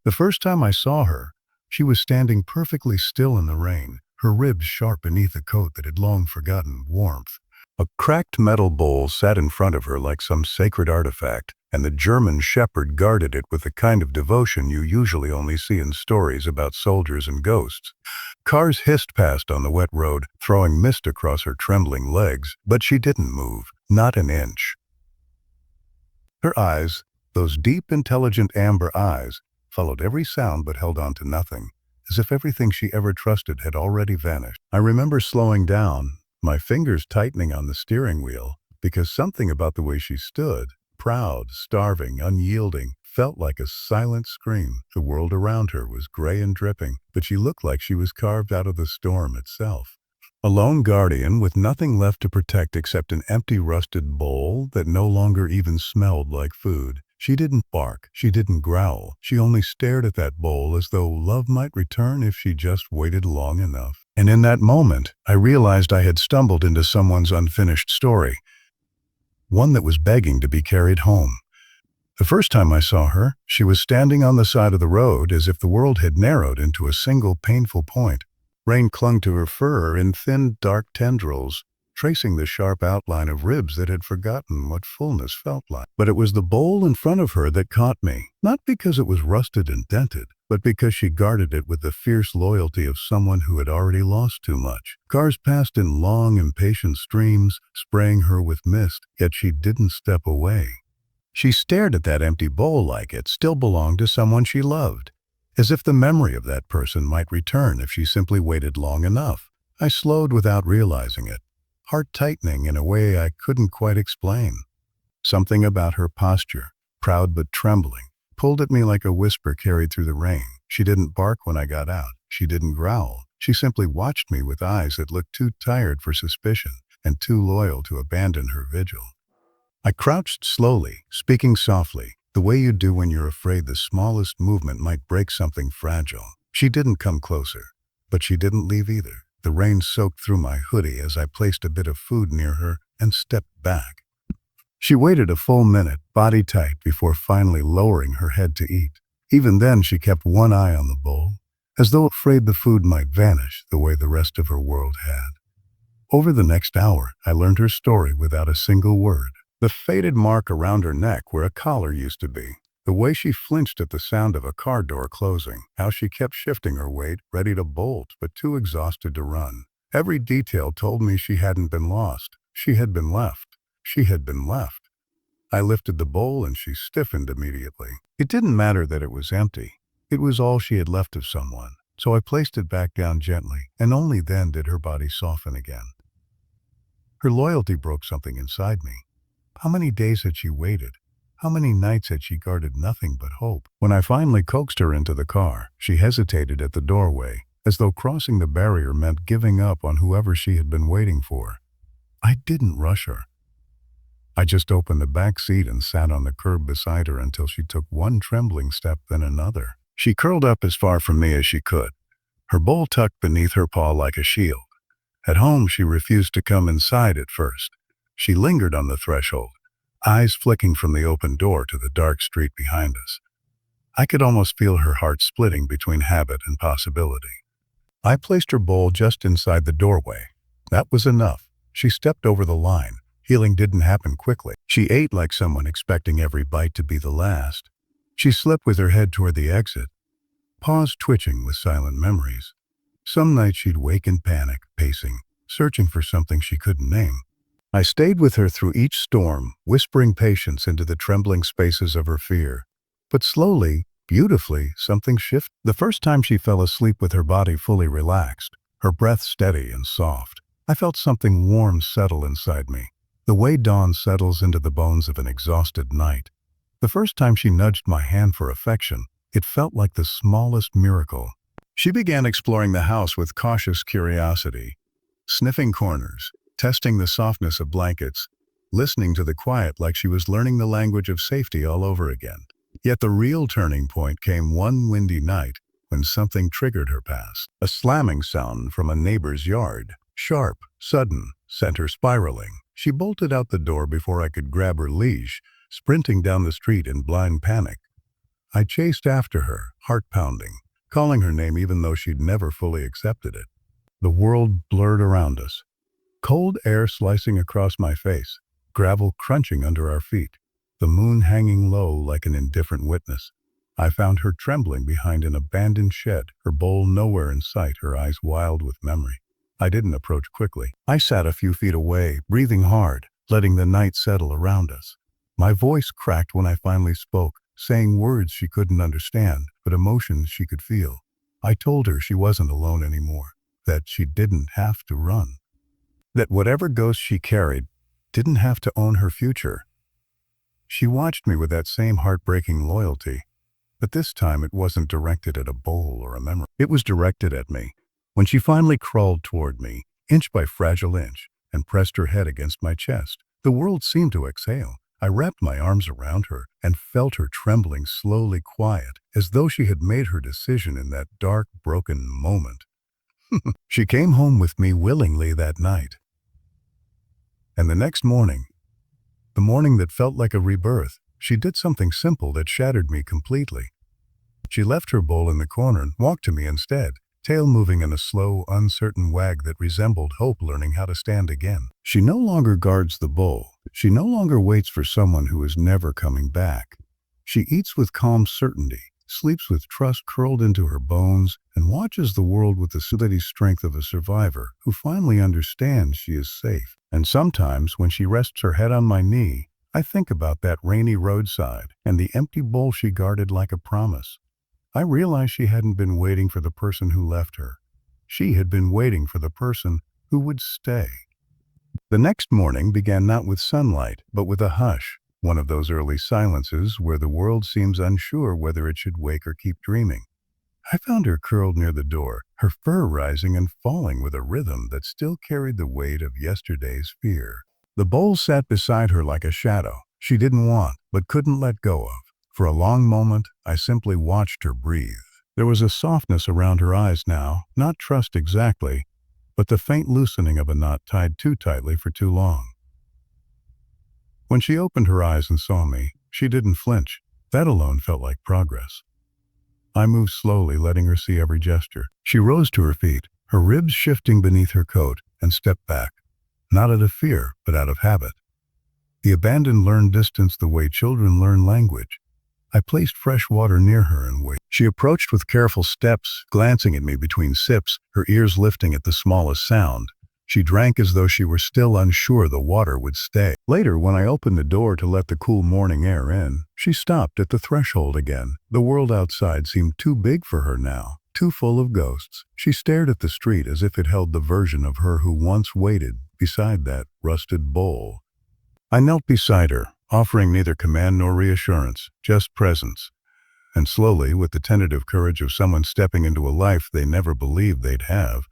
The first time I saw her, she was standing perfectly still in the rain, her ribs sharp beneath a coat that had long forgotten warmth. A cracked metal bowl sat in front of her like some sacred artifact, and the German shepherd guarded it with the kind of devotion you usually only see in stories about soldiers and ghosts. Cars hissed past on the wet road, throwing mist across her trembling legs, but she didn't move, not an inch. Her eyes, those deep, intelligent amber eyes, followed every sound but held on to nothing, as if everything she ever trusted had already vanished. I remember slowing down, my fingers tightening on the steering wheel, because something about the way she stood, proud, starving, unyielding, felt like a silent scream. The world around her was gray and dripping, but she looked like she was carved out of the storm itself. A lone guardian with nothing left to protect except an empty rusted bowl that no longer even smelled like food. She didn't bark, she didn't growl, she only stared at that bowl as though love might return if she just waited long enough. And in that moment, I realized I had stumbled into someone's unfinished story, one that was begging to be carried home. The first time I saw her, she was standing on the side of the road as if the world had narrowed into a single painful point. Rain clung to her fur in thin, dark tendrils, tracing the sharp outline of ribs that had forgotten what fullness felt like. But it was the bowl in front of her that caught me, not because it was rusted and dented, but because she guarded it with the fierce loyalty of someone who had already lost too much. Cars passed in long, impatient streams, spraying her with mist, yet she didn't step away. She stared at that empty bowl like it still belonged to someone she loved, as if the memory of that person might return if she simply waited long enough. I slowed without realizing it, heart tightening in a way I couldn't quite explain. Something about her posture, proud but trembling, pulled at me like a whisper carried through the rain. She didn't bark when I got out. She didn't growl. She simply watched me with eyes that looked too tired for suspicion and too loyal to abandon her vigil. I crouched slowly, speaking softly, the way you do when you're afraid the smallest movement might break something fragile. She didn't come closer, but she didn't leave either. The rain soaked through my hoodie as I placed a bit of food near her and stepped back. She waited a full minute, body tight, before finally lowering her head to eat. Even then, she kept one eye on the bowl, as though afraid the food might vanish the way the rest of her world had. Over the next hour, I learned her story without a single word. The faded mark around her neck where a collar used to be, the way she flinched at the sound of a car door closing, how she kept shifting her weight, ready to bolt but too exhausted to run. Every detail told me she hadn't been lost. She had been left. She had been left. I lifted the bowl and she stiffened immediately. It didn't matter that it was empty. It was all she had left of someone. So I placed it back down gently, and only then did her body soften again. Her loyalty broke something inside me. How many days had she waited? How many nights had she guarded nothing but hope? When I finally coaxed her into the car, she hesitated at the doorway, as though crossing the barrier meant giving up on whoever she had been waiting for. I didn't rush her. I just opened the back seat and sat on the curb beside her until she took one trembling step, then another. She curled up as far from me as she could, her bowl tucked beneath her paw like a shield. At home, she refused to come inside at first. She lingered on the threshold, eyes flicking from the open door to the dark street behind us. I could almost feel her heart splitting between habit and possibility. I placed her bowl just inside the doorway. That was enough. She stepped over the line. Healing didn't happen quickly. She ate like someone expecting every bite to be the last. She slipped with her head toward the exit, paws twitching with silent memories. Some nights she'd wake in panic, pacing, searching for something she couldn't name. I stayed with her through each storm, whispering patience into the trembling spaces of her fear. But slowly, beautifully, something shifted. The first time she fell asleep with her body fully relaxed, her breath steady and soft, I felt something warm settle inside me, the way dawn settles into the bones of an exhausted night. The first time she nudged my hand for affection, it felt like the smallest miracle. She began exploring the house with cautious curiosity, sniffing corners, testing the softness of blankets, listening to the quiet like she was learning the language of safety all over again. Yet the real turning point came one windy night when something triggered her past. A slamming sound from a neighbor's yard, sharp, sudden, sent her spiraling. She bolted out the door before I could grab her leash, sprinting down the street in blind panic. I chased after her, heart pounding, calling her name even though she'd never fully accepted it. The world blurred around us. Cold air slicing across my face, gravel crunching under our feet, the moon hanging low like an indifferent witness. I found her trembling behind an abandoned shed, her bowl nowhere in sight, her eyes wild with memory. I didn't approach quickly. I sat a few feet away, breathing hard, letting the night settle around us. My voice cracked when I finally spoke, saying words she couldn't understand, but emotions she could feel. I told her she wasn't alone anymore, that she didn't have to run, that whatever ghost she carried didn't have to own her future. She watched me with that same heartbreaking loyalty, but this time it wasn't directed at a bowl or a memory. It was directed at me. When she finally crawled toward me, inch by fragile inch, and pressed her head against my chest, the world seemed to exhale. I wrapped my arms around her and felt her trembling slowly quiet, as though she had made her decision in that dark, broken moment. She came home with me willingly that night. And the next morning, the morning that felt like a rebirth, she did something simple that shattered me completely. She left her bowl in the corner and walked to me instead, tail moving in a slow, uncertain wag that resembled hope learning how to stand again. She no longer guards the bowl. She no longer waits for someone who is never coming back. She eats with calm certainty, sleeps with trust curled into her bones, and watches the world with the steady strength of a survivor who finally understands she is safe. And sometimes, when she rests her head on my knee, I think about that rainy roadside and the empty bowl she guarded like a promise. I realized she hadn't been waiting for the person who left her. She had been waiting for the person who would stay. The next morning began not with sunlight, but with a hush, one of those early silences where the world seems unsure whether it should wake or keep dreaming. I found her curled near the door, her fur rising and falling with a rhythm that still carried the weight of yesterday's fear. The bowl sat beside her like a shadow she didn't want, but couldn't let go of. For a long moment, I simply watched her breathe. There was a softness around her eyes now, not trust exactly, but the faint loosening of a knot tied too tightly for too long. When she opened her eyes and saw me, she didn't flinch. That alone felt like progress. I moved slowly, letting her see every gesture. She rose to her feet, her ribs shifting beneath her coat, and stepped back, not out of fear, but out of habit. The abandoned learned distance the way children learn language. I placed fresh water near her and waited. She approached with careful steps, glancing at me between sips, her ears lifting at the smallest sound. She drank as though she were still unsure the water would stay. Later, when I opened the door to let the cool morning air in, she stopped at the threshold again. The world outside seemed too big for her now, too full of ghosts. She stared at the street as if it held the version of her who once waited beside that rusted bowl. I knelt beside her, offering neither command nor reassurance, just presence. And slowly, with the tentative courage of someone stepping into a life they never believed they'd have,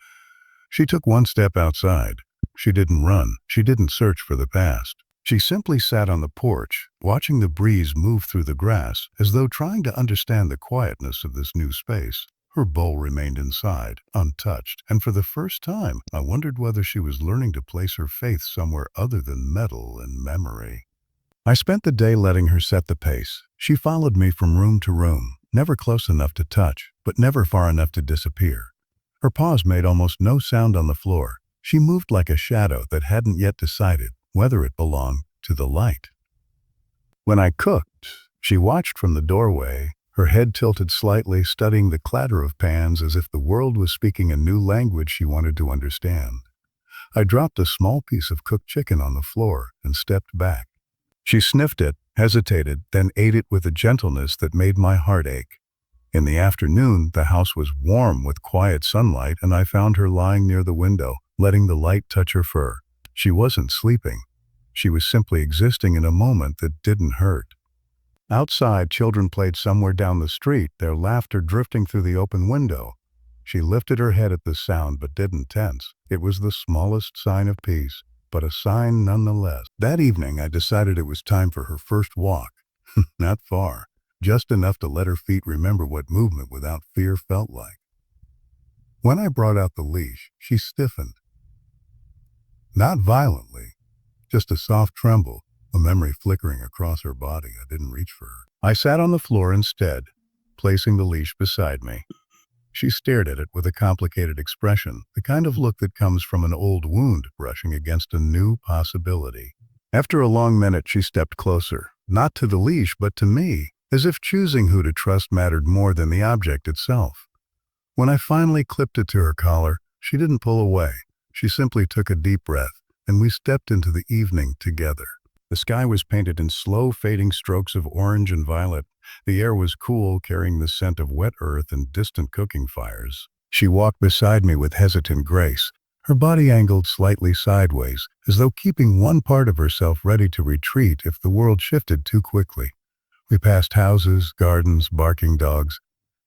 she took one step outside. She didn't run. She didn't search for the past. She simply sat on the porch, watching the breeze move through the grass, as though trying to understand the quietness of this new space. Her bowl remained inside, untouched, and for the first time, I wondered whether she was learning to place her faith somewhere other than metal and memory. I spent the day letting her set the pace. She followed me from room to room, never close enough to touch, but never far enough to disappear. Her paws made almost no sound on the floor. She moved like a shadow that hadn't yet decided whether it belonged to the light. When I cooked, she watched from the doorway, her head tilted slightly, studying the clatter of pans as if the world was speaking a new language she wanted to understand. I dropped a small piece of cooked chicken on the floor and stepped back. She sniffed it, hesitated, then ate it with a gentleness that made my heart ache. In the afternoon, the house was warm with quiet sunlight, and I found her lying near the window, letting the light touch her fur. She wasn't sleeping. She was simply existing in a moment that didn't hurt. Outside, children played somewhere down the street, their laughter drifting through the open window. She lifted her head at the sound but didn't tense. It was the smallest sign of peace, but a sign nonetheless. That evening, I decided it was time for her first walk. Not far, just enough to let her feet remember what movement without fear felt like. When I brought out the leash, she stiffened. Not violently, just a soft tremble, a memory flickering across her body. I didn't reach for her. I sat on the floor instead, placing the leash beside me. She stared at it with a complicated expression, the kind of look that comes from an old wound brushing against a new possibility. After a long minute, she stepped closer, not to the leash, but to me, as if choosing who to trust mattered more than the object itself. When I finally clipped it to her collar, she didn't pull away. She simply took a deep breath, and we stepped into the evening together. The sky was painted in slow, fading strokes of orange and violet. The air was cool, carrying the scent of wet earth and distant cooking fires. She walked beside me with hesitant grace, her body angled slightly sideways, as though keeping one part of herself ready to retreat if the world shifted too quickly. We passed houses, gardens, barking dogs,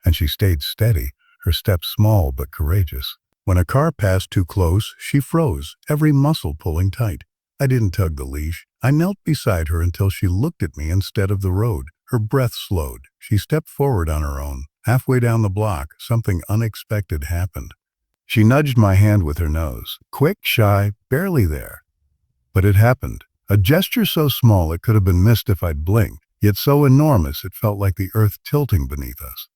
and she stayed steady, her steps small but courageous. When a car passed too close, she froze, every muscle pulling tight. I didn't tug the leash. I knelt beside her until she looked at me instead of the road. Her breath slowed. She stepped forward on her own. Halfway down the block, something unexpected happened. She nudged my hand with her nose. Quick, shy, barely there. But it happened. A gesture so small it could have been missed if I'd blinked, yet so enormous it felt like the earth tilting beneath us.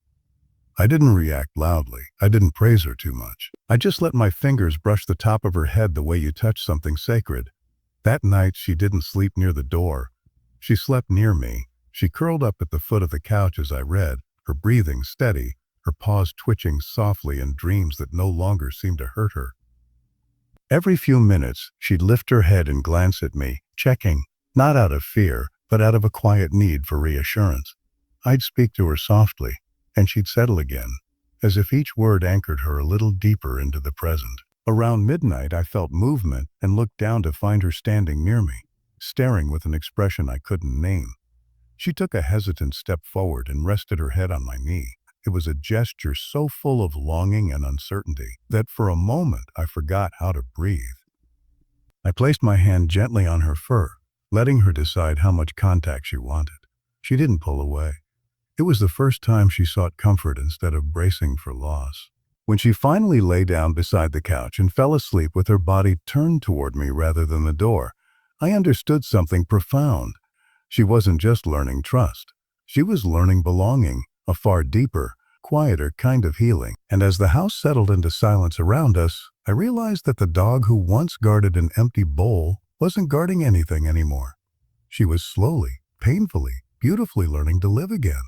I didn't react loudly. I didn't praise her too much. I just let my fingers brush the top of her head the way you touch something sacred. That night, she didn't sleep near the door. She slept near me. She curled up at the foot of the couch as I read, her breathing steady, her paws twitching softly in dreams that no longer seemed to hurt her. Every few minutes, she'd lift her head and glance at me, checking, not out of fear, but out of a quiet need for reassurance. I'd speak to her softly, and she'd settle again, as if each word anchored her a little deeper into the present. Around midnight, I felt movement and looked down to find her standing near me, staring with an expression I couldn't name. She took a hesitant step forward and rested her head on my knee. It was a gesture so full of longing and uncertainty that for a moment I forgot how to breathe. I placed my hand gently on her fur, letting her decide how much contact she wanted. She didn't pull away. It was the first time she sought comfort instead of bracing for loss. When she finally lay down beside the couch and fell asleep with her body turned toward me rather than the door, I understood something profound. She wasn't just learning trust. She was learning belonging, a far deeper, quieter kind of healing. And as the house settled into silence around us, I realized that the dog who once guarded an empty bowl wasn't guarding anything anymore. She was slowly, painfully, beautifully learning to live again.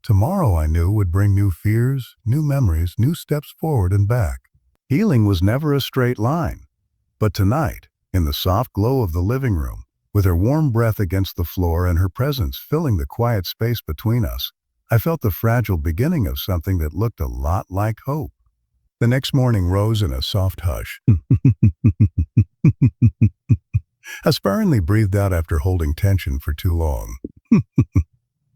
Tomorrow, I knew, would bring new fears, new memories, new steps forward and back. Healing was never a straight line. But tonight, in the soft glow of the living room, with her warm breath against the floor and her presence filling the quiet space between us, I felt the fragile beginning of something that looked a lot like hope. The next morning rose in a soft hush. Aspiringly breathed out after holding tension for too long.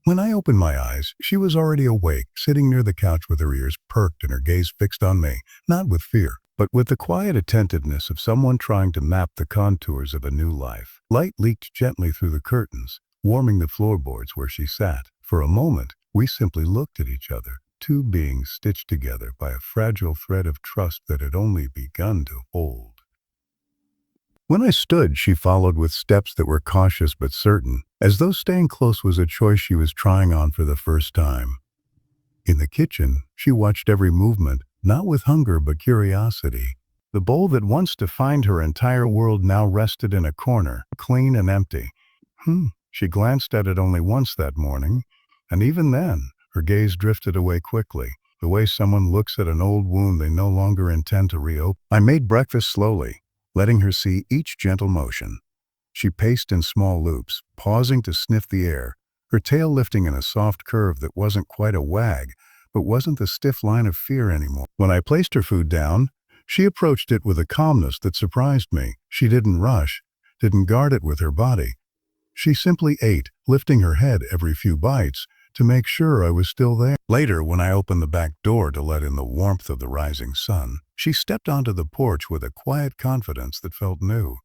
When I opened my eyes, she was already awake, sitting near the couch with her ears perked and her gaze fixed on me, not with fear, but with the quiet attentiveness of someone trying to map the contours of a new life. Light leaked gently through the curtains, warming the floorboards where she sat. For a moment, we simply looked at each other, two beings stitched together by a fragile thread of trust that had only begun to hold. When I stood, she followed with steps that were cautious but certain, as though staying close was a choice she was trying on for the first time. In the kitchen, she watched every movement, not with hunger but curiosity. The bowl that once defined her entire world now rested in a corner, clean and empty. She glanced at it only once that morning, and even then, her gaze drifted away quickly, the way someone looks at an old wound they no longer intend to reopen. I made breakfast slowly, letting her see each gentle motion. She paced in small loops, pausing to sniff the air, her tail lifting in a soft curve that wasn't quite a wag, but wasn't the stiff line of fear anymore. When I placed her food down, she approached it with a calmness that surprised me. She didn't rush, didn't guard it with her body. She simply ate, lifting her head every few bites to make sure I was still there. Later, when I opened the back door to let in the warmth of the rising sun, she stepped onto the porch with a quiet confidence that felt new.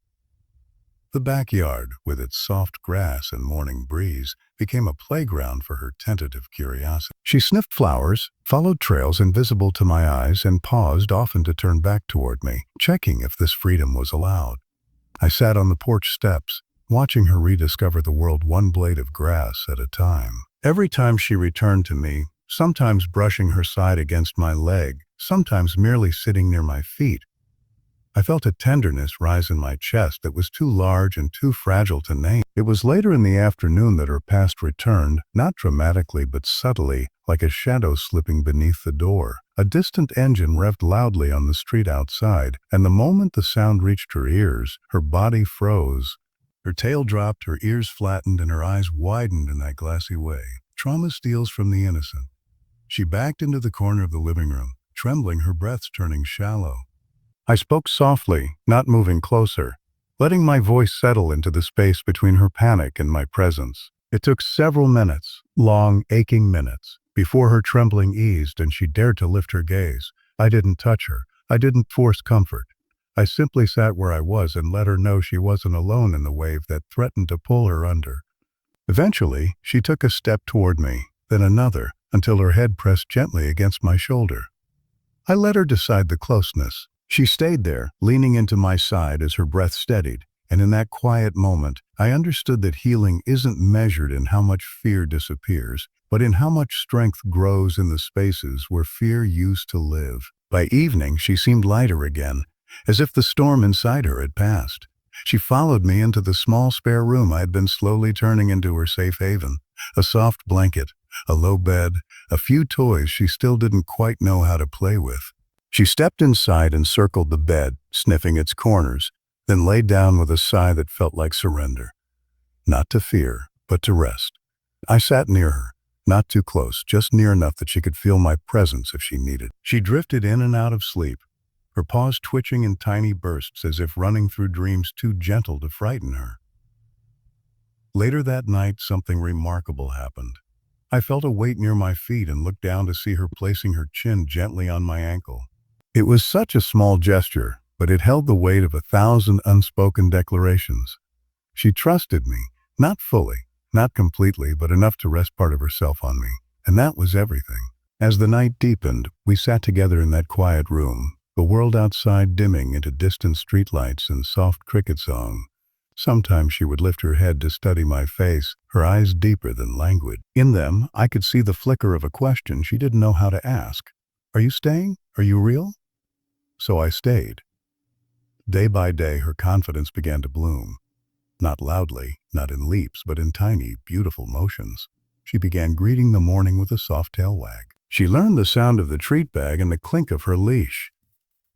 The backyard, with its soft grass and morning breeze, became a playground for her tentative curiosity. She sniffed flowers, followed trails invisible to my eyes, and paused often to turn back toward me, checking if this freedom was allowed. I sat on the porch steps, watching her rediscover the world one blade of grass at a time. Every time she returned to me, sometimes brushing her side against my leg, sometimes merely sitting near my feet, I felt a tenderness rise in my chest that was too large and too fragile to name. It was later in the afternoon that her past returned, not dramatically but subtly, like a shadow slipping beneath the door. A distant engine revved loudly on the street outside, and the moment the sound reached her ears, her body froze. Her tail dropped, her ears flattened, and her eyes widened in that glassy way. Trauma steals from the innocent. She backed into the corner of the living room, trembling, her breaths turning shallow. I spoke softly, not moving closer, letting my voice settle into the space between her panic and my presence. It took several minutes, long, aching minutes, before her trembling eased and she dared to lift her gaze. I didn't touch her. I didn't force comfort. I simply sat where I was and let her know she wasn't alone in the wave that threatened to pull her under. Eventually, she took a step toward me, then another, until her head pressed gently against my shoulder. I let her decide the closeness. She stayed there, leaning into my side as her breath steadied, and in that quiet moment, I understood that healing isn't measured in how much fear disappears, but in how much strength grows in the spaces where fear used to live. By evening, she seemed lighter again, as if the storm inside her had passed. She followed me into the small spare room I had been slowly turning into her safe haven. A soft blanket, a low bed, a few toys she still didn't quite know how to play with. She stepped inside and circled the bed, sniffing its corners, then lay down with a sigh that felt like surrender. Not to fear, but to rest. I sat near her, not too close, just near enough that she could feel my presence if she needed. She drifted in and out of sleep, her paws twitching in tiny bursts as if running through dreams too gentle to frighten her. Later that night, something remarkable happened. I felt a weight near my feet and looked down to see her placing her chin gently on my ankle. It was such a small gesture, but it held the weight of 1,000 unspoken declarations. She trusted me, not fully, not completely, but enough to rest part of herself on me, and that was everything. As the night deepened, we sat together in that quiet room, the world outside dimming into distant streetlights and soft cricket song. Sometimes she would lift her head to study my face, her eyes deeper than languid. In them, I could see the flicker of a question she didn't know how to ask. "Are you staying? Are you real?" So I stayed. Day by day, her confidence began to bloom. Not loudly, not in leaps, but in tiny, beautiful motions. She began greeting the morning with a soft tail wag. She learned the sound of the treat bag and the clink of her leash.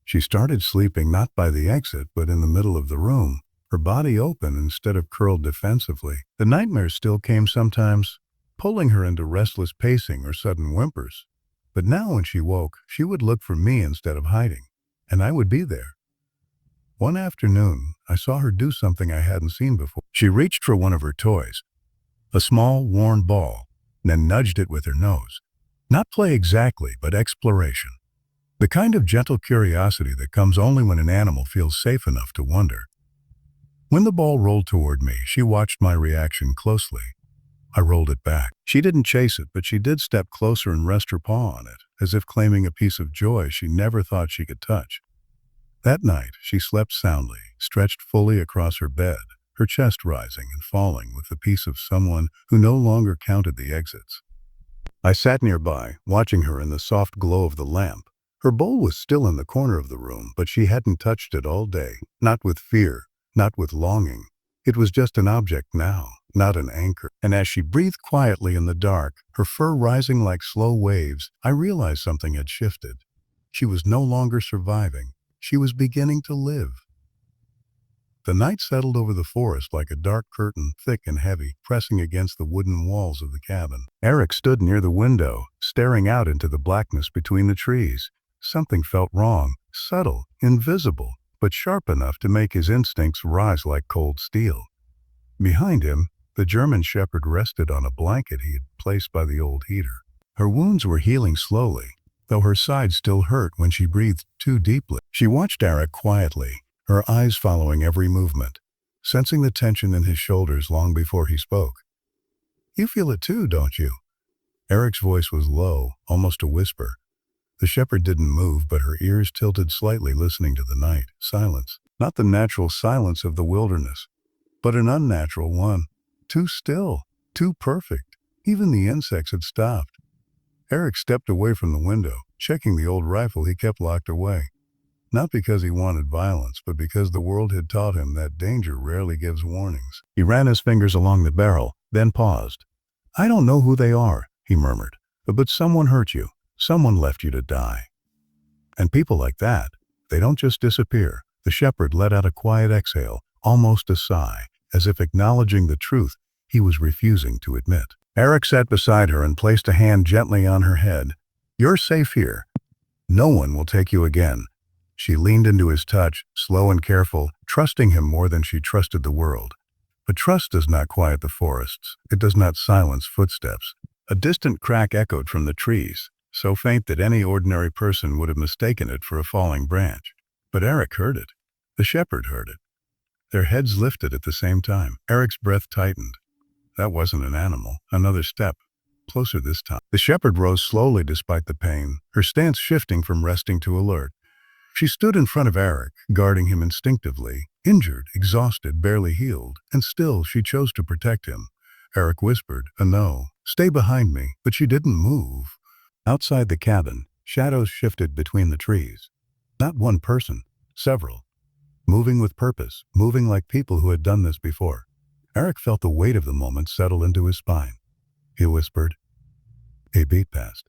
She started sleeping not by the exit, but in the middle of the room, her body open instead of curled defensively. The nightmares still came sometimes, pulling her into restless pacing or sudden whimpers. But now when she woke, she would look for me instead of hiding, and I would be there. One afternoon, I saw her do something I hadn't seen before. She reached for one of her toys, a small, worn ball, then nudged it with her nose. Not play exactly, but exploration. The kind of gentle curiosity that comes only when an animal feels safe enough to wonder. When the ball rolled toward me, she watched my reaction closely. I rolled it back. She didn't chase it, but she did step closer and rest her paw on it, as if claiming a piece of joy she never thought she could touch. That night, she slept soundly, stretched fully across her bed, her chest rising and falling with the peace of someone who no longer counted the exits. I sat nearby, watching her in the soft glow of the lamp. Her bowl was still in the corner of the room, but she hadn't touched it all day, not with fear, not with longing. It was just an object now, not an anchor. And as she breathed quietly in the dark, her fur rising like slow waves, I realized something had shifted. She was no longer surviving. She was beginning to live. The night settled over the forest like a dark curtain, thick and heavy, pressing against the wooden walls of the cabin. Eric stood near the window, staring out into the blackness between the trees. Something felt wrong, subtle, invisible, but sharp enough to make his instincts rise like cold steel. Behind him, the German shepherd rested on a blanket he had placed by the old heater. Her wounds were healing slowly, though her side still hurt when she breathed too deeply. She watched Eric quietly, her eyes following every movement, sensing the tension in his shoulders long before he spoke. "You feel it too, don't you?" Eric's voice was low, almost a whisper. The shepherd didn't move, but her ears tilted slightly, listening to the night. Silence. Not the natural silence of the wilderness, but an unnatural one. Too still, too perfect. Even the insects had stopped. Eric stepped away from the window, checking the old rifle he kept locked away. Not because he wanted violence, but because the world had taught him that danger rarely gives warnings. He ran his fingers along the barrel, then paused. "I don't know who they are," he murmured, "but someone hurt you. Someone left you to die. And people like that, they don't just disappear." The shepherd let out a quiet exhale, almost a sigh, as if acknowledging the truth he was refusing to admit. Eric sat beside her and placed a hand gently on her head. "You're safe here. No one will take you again." She leaned into his touch, slow and careful, trusting him more than she trusted the world. But trust does not quiet the forests. It does not silence footsteps. A distant crack echoed from the trees, so faint that any ordinary person would have mistaken it for a falling branch. But Eric heard it. The shepherd heard it. Their heads lifted at the same time. Eric's breath tightened. That wasn't an animal. Another step. Closer this time. The shepherd rose slowly despite the pain, her stance shifting from resting to alert. She stood in front of Eric, guarding him instinctively, injured, exhausted, barely healed, and still she chose to protect him. Eric whispered, "A no. Stay behind me," but she didn't move. Outside the cabin, shadows shifted between the trees. Not one person, several. Moving with purpose, moving like people who had done this before. Eric felt the weight of the moment settle into his spine. He whispered, "A beat passed."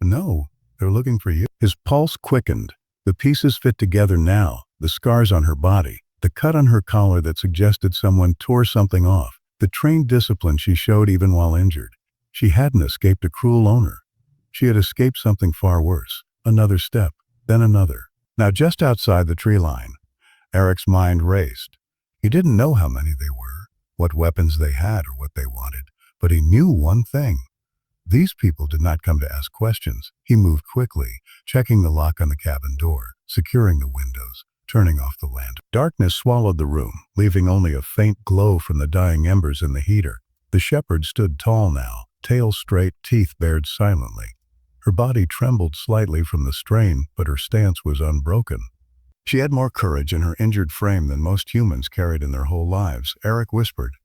"No, they're looking for you." His pulse quickened. The pieces fit together now, the scars on her body, the cut on her collar that suggested someone tore something off, the trained discipline she showed even while injured. She hadn't escaped a cruel owner. She had escaped something far worse. Another step, then another. Now just outside the tree line, Eric's mind raced. He didn't know how many they were, what weapons they had or what they wanted, but he knew one thing. These people did not come to ask questions. He moved quickly, checking the lock on the cabin door, securing the windows, turning off the lantern. Darkness swallowed the room, leaving only a faint glow from the dying embers in the heater. The shepherd stood tall now, tail straight, teeth bared silently. Her body trembled slightly from the strain, but her stance was unbroken. She had more courage in her injured frame than most humans carried in their whole lives. Eric whispered,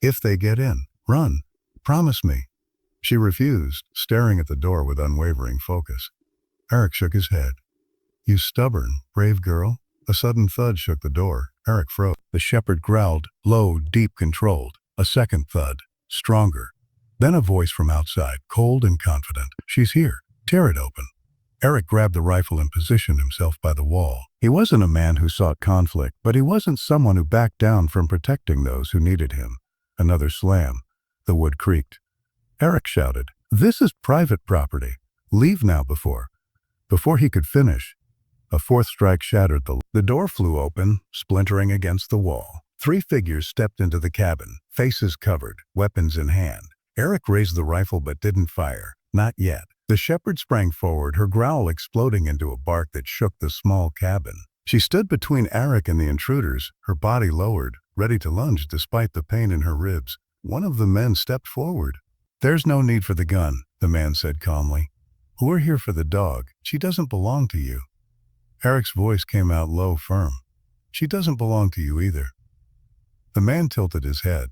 "If they get in, run. Promise me." She refused, staring at the door with unwavering focus. Eric shook his head. "You stubborn, brave girl." A sudden thud shook the door. Eric froze. The shepherd growled, low, deep, controlled. A second thud, stronger. Then a voice from outside, cold and confident. "She's here. Tear it open." Eric grabbed the rifle and positioned himself by the wall. He wasn't a man who sought conflict, but he wasn't someone who backed down from protecting those who needed him. Another slam. The wood creaked. Eric shouted, "This is private property. Leave now." Before he could finish, a fourth strike shattered the door flew open, splintering against the wall. 3 figures stepped into the cabin, faces covered, weapons in hand. Eric raised the rifle but didn't fire. Not yet. The shepherd sprang forward, her growl exploding into a bark that shook the small cabin. She stood between Eric and the intruders, her body lowered, ready to lunge despite the pain in her ribs. One of the men stepped forward. "There's no need for the gun," the man said calmly. "We're here for the dog. She doesn't belong to you." Eric's voice came out low, firm. "She doesn't belong to you either." The man tilted his head.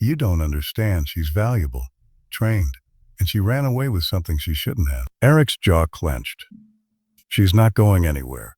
"You don't understand. She's valuable, trained, and she ran away with something she shouldn't have." Eric's jaw clenched. "She's not going anywhere."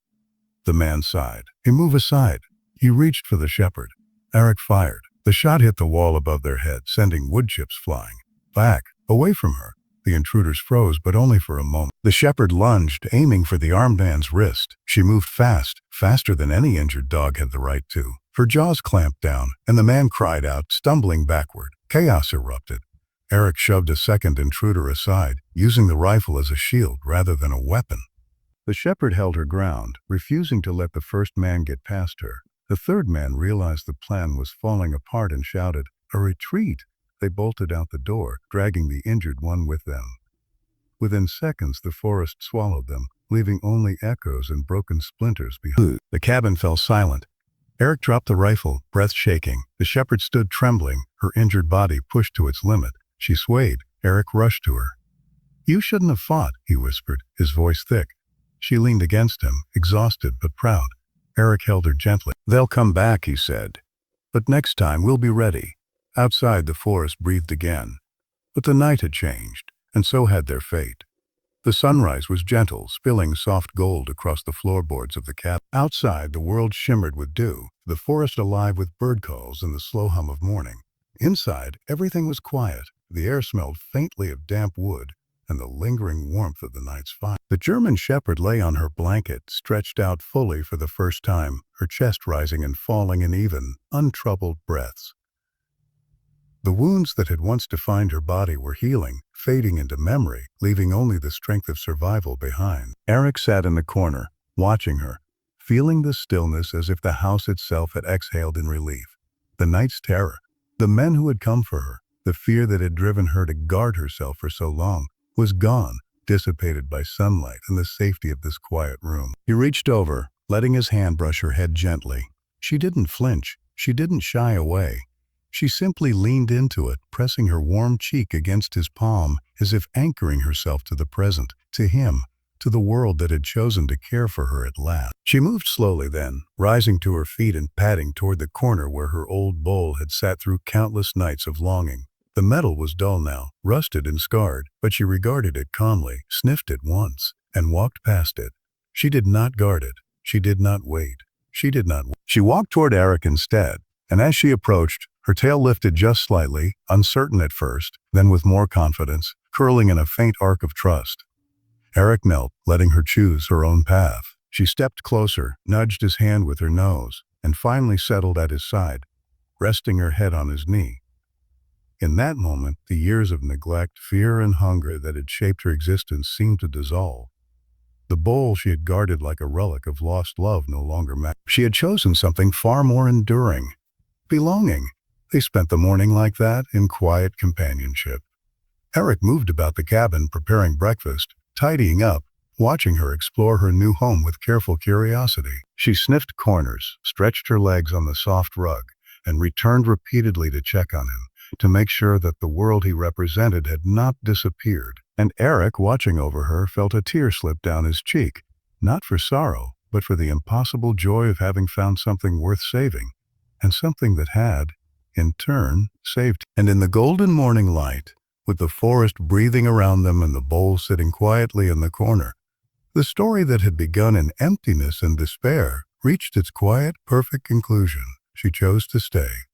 The man sighed. He moved aside. He reached for the shepherd. Eric fired. The shot hit the wall above their heads, sending wood chips flying. Back, away from her. The intruders froze, but only for a moment. The shepherd lunged, aiming for the armed man's wrist. She moved fast, faster than any injured dog had the right to. Her jaws clamped down, and the man cried out, stumbling backward. Chaos erupted. Eric shoved a second intruder aside, using the rifle as a shield rather than a weapon. The shepherd held her ground, refusing to let the first man get past her. The third man realized the plan was falling apart and shouted, "A retreat!" They bolted out the door, dragging the injured one with them. Within seconds, the forest swallowed them, leaving only echoes and broken splinters behind. The cabin fell silent. Eric dropped the rifle, breath shaking. The shepherd stood trembling, her injured body pushed to its limit. She swayed. Eric rushed to her. "You shouldn't have fought," he whispered, his voice thick. She leaned against him, exhausted but proud. Eric held her gently. "They'll come back," he said. "But next time we'll be ready." Outside, the forest breathed again. But the night had changed, and so had their fate. The sunrise was gentle, spilling soft gold across the floorboards of the cabin. Outside, the world shimmered with dew, the forest alive with bird calls and the slow hum of morning. Inside, everything was quiet. The air smelled faintly of damp wood and the lingering warmth of the night's fire. The German shepherd lay on her blanket, stretched out fully for the first time, her chest rising and falling in even, untroubled breaths. The wounds that had once defined her body were healing, fading into memory, leaving only the strength of survival behind. Eric sat in the corner, watching her, feeling the stillness as if the house itself had exhaled in relief. The night's terror, the men who had come for her, the fear that had driven her to guard herself for so long, was gone, dissipated by sunlight and the safety of this quiet room. He reached over, letting his hand brush her head gently. She didn't flinch. She didn't shy away. She simply leaned into it, pressing her warm cheek against his palm, as if anchoring herself to the present, to him, to the world that had chosen to care for her at last. She moved slowly then, rising to her feet and padding toward the corner where her old bowl had sat through countless nights of longing. The metal was dull now, rusted and scarred, but she regarded it calmly, sniffed it once, and walked past it. She did not guard it. She did not wait. She walked toward Eric instead, and as she approached, her tail lifted just slightly, uncertain at first, then with more confidence, curling in a faint arc of trust. Eric knelt, letting her choose her own path. She stepped closer, nudged his hand with her nose, and finally settled at his side, resting her head on his knee. In that moment, the years of neglect, fear, and hunger that had shaped her existence seemed to dissolve. The bowl she had guarded like a relic of lost love no longer mattered. She had chosen something far more enduring. Belonging. They spent the morning like that, in quiet companionship. Eric moved about the cabin, preparing breakfast, tidying up, watching her explore her new home with careful curiosity. She sniffed corners, stretched her legs on the soft rug, and returned repeatedly to check on him, to make sure that the world he represented had not disappeared. And Eric, watching over her, felt a tear slip down his cheek, not for sorrow, but for the impossible joy of having found something worth saving, and something that had, in turn, saved him. And in the golden morning light, with the forest breathing around them and the bowl sitting quietly in the corner, the story that had begun in emptiness and despair reached its quiet, perfect conclusion. She chose to stay.